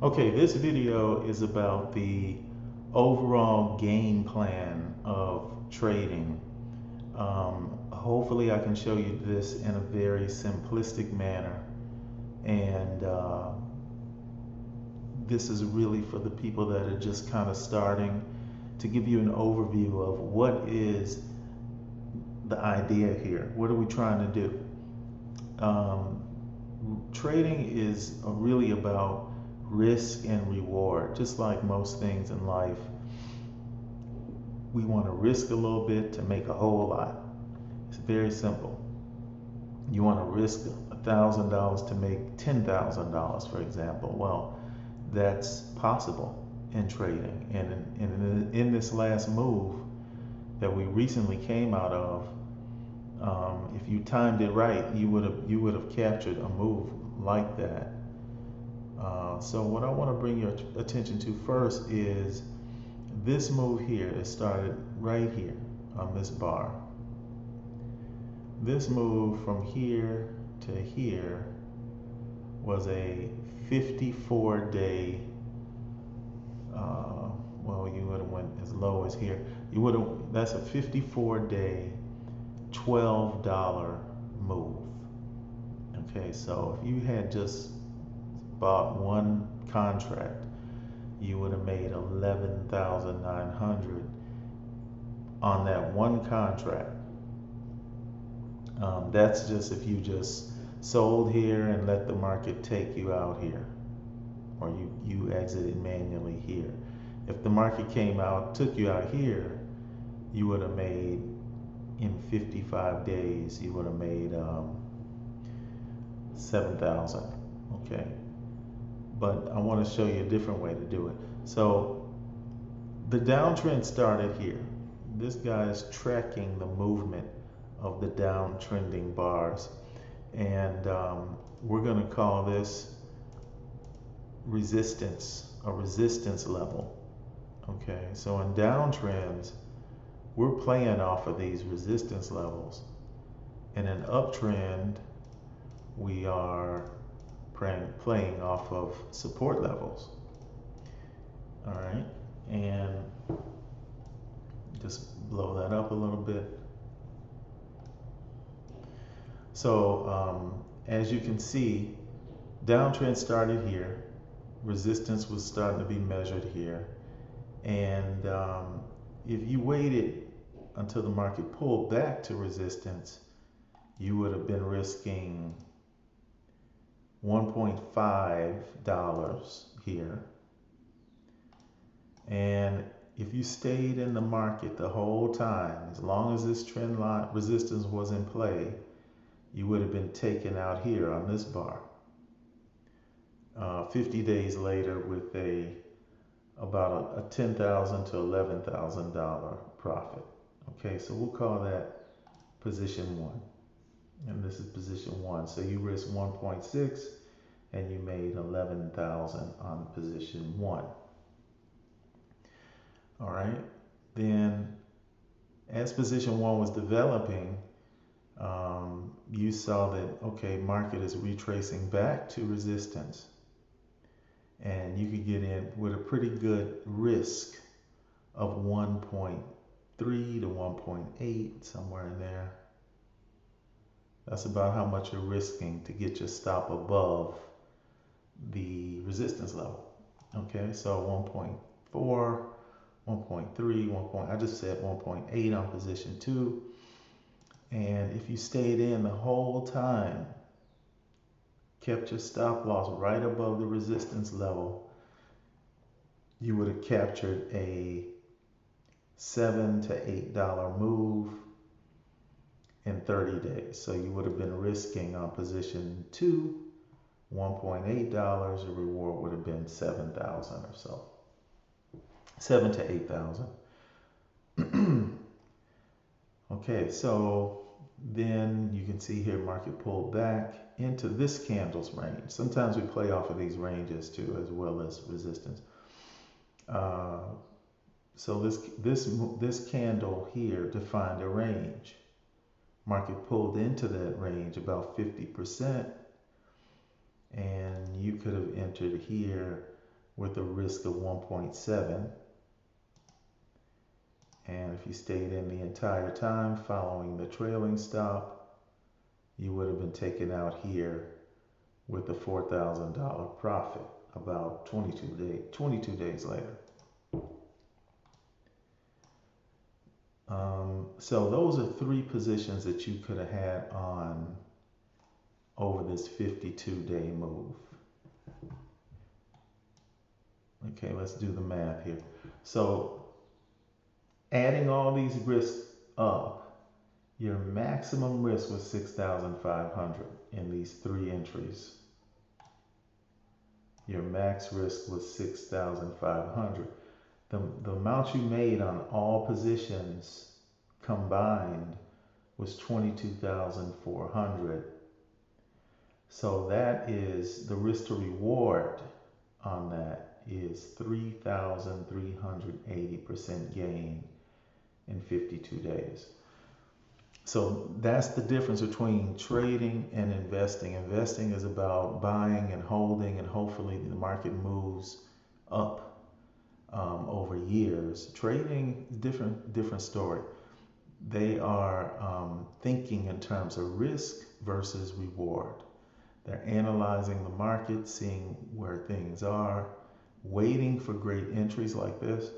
Okay, this video is about the overall game plan of trading. Hopefully I can show you this in a very simplistic manner. And this is really for the people that are just kind of starting, to give you an overview of what is the idea here. What are we trying to do? Um, Trading is really about risk and reward. Just like most things in life, we want to risk a little bit to make a whole lot. It's very simple. You want to risk $1,000 to make $10,000, for example. Well, that's possible in trading. And in this last move that we recently came out of, if you timed it right, you would have captured a move like that. So what I want to bring your attention to first is this move here. It started right here on this bar. This move from here to here was a 54-day. Well, you would have went as low as here. You would have. That's a 54-day, $12 move. Okay, so if you had just bought one contract, you would have made 11,900 on that one contract. That's just if you just sold here and let the market take you out here, or you exited manually here. If the market came out, took you out here, you would have made, in 55 days, you would have made 7,000. Okay, but I want to show you a different way to do it. So the downtrend started here. This guy is tracking the movement of the downtrending bars, and we're going to call this resistance, a resistance level. Okay, so in downtrends, we're playing off of these resistance levels. In an uptrend, we are playing off of support levels. All right, and just blow that up a little bit. So as you can see, downtrend started here. Resistance was starting to be measured here. And if you waited until the market pulled back to resistance, you would have been risking $1.5 here. And if you stayed in the market the whole time, as long as this trend line resistance was in play, you would have been taken out here on this bar. 50 days later with about a $10,000 to $11,000 profit. Okay, so we'll call that position one. And this is position one. So you risked 1.6 and you made 11,000 on position one. All right. Then as position one was developing, you saw that, okay, market is retracing back to resistance. And you could get in with a pretty good risk of 1.3 to 1.8, somewhere in there. That's about how much you're risking to get your stop above the resistance level. Okay, so 1.4, 1.3, 1. I just said 1.8 on position two. And if you stayed in the whole time, kept your stop loss right above the resistance level, you would have captured a $7 to $8 move in 30 days. So you would have been risking on position two $1.8. Your reward would have been 7,000 or so, 7 to 8,000. Okay, so then you can see here market pulled back into this candle's range. Sometimes we play off of these ranges too, as well as resistance. So this candle here defined a range. Market pulled into that range about 50%, and you could have entered here with a risk of 1.7. And if you stayed in the entire time following the trailing stop, you would have been taken out here with a $4,000 profit about 22 days later. So those are three positions that you could have had on over this 52-day move. Okay, let's do the math here. So adding all these risks up, your maximum risk was 6,500 in these three entries. Your max risk was 6,500. The amount you made on all positions combined was 22,400. So that is the risk to reward on that is 3,380% gain in 52 days. So that's the difference between trading and investing. Investing is about buying and holding, and hopefully the market moves up over years. Trading, different story. They are thinking in terms of risk versus reward. They're analyzing the market, seeing where things are, waiting for great entries like this,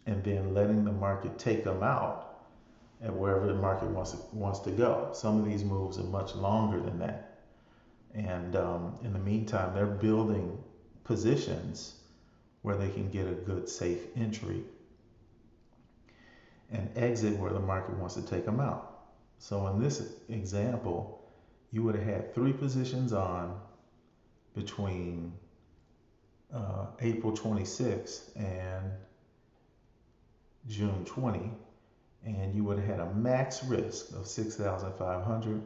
and then letting the market take them out at wherever the market wants to go. Some of these moves are much longer than that. And in the meantime, they're building positions where they can get a good, safe entry and exit where the market wants to take them out. So in this example, you would have had three positions on between April 26th and June 20, and you would have had a max risk of 6,500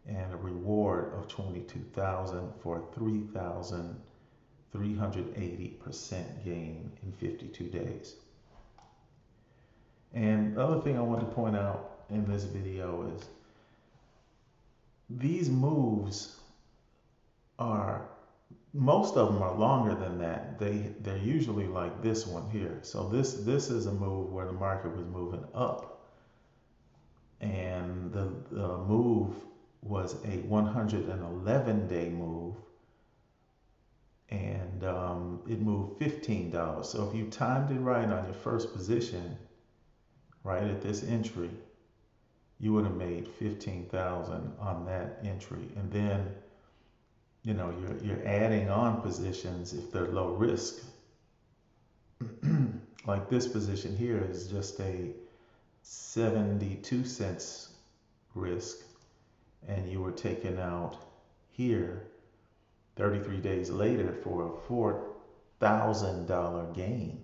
and a reward of 22,000 for 3,380% gain in 52 days. And the other thing I want to point out in this video is these moves most of them are longer than that. They're usually like this one here. So this is a move where the market was moving up, and the move was a 111-day move, and it moved $15. So if you timed it right on your first position, right at this entry, you would have made 15,000 on that entry. And then, you know, you're adding on positions if they're low risk. Like this position here is just a 72 cents risk, and you were taken out here 33 days later for a $4,000 gain.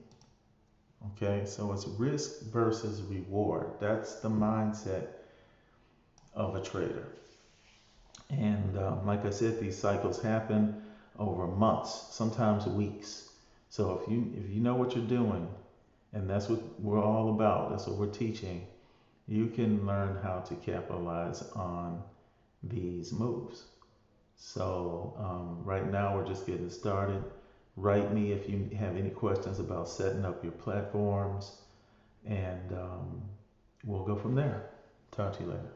Okay, so it's risk versus reward. That's the mindset of a trader. And like I said, these cycles happen over months, sometimes weeks. So if you know what you're doing, and that's what we're all about, that's what we're teaching, you can learn how to capitalize on these moves. So right now we're just getting started. Write me if you have any questions about setting up your platforms, and we'll go from there. Talk to you later.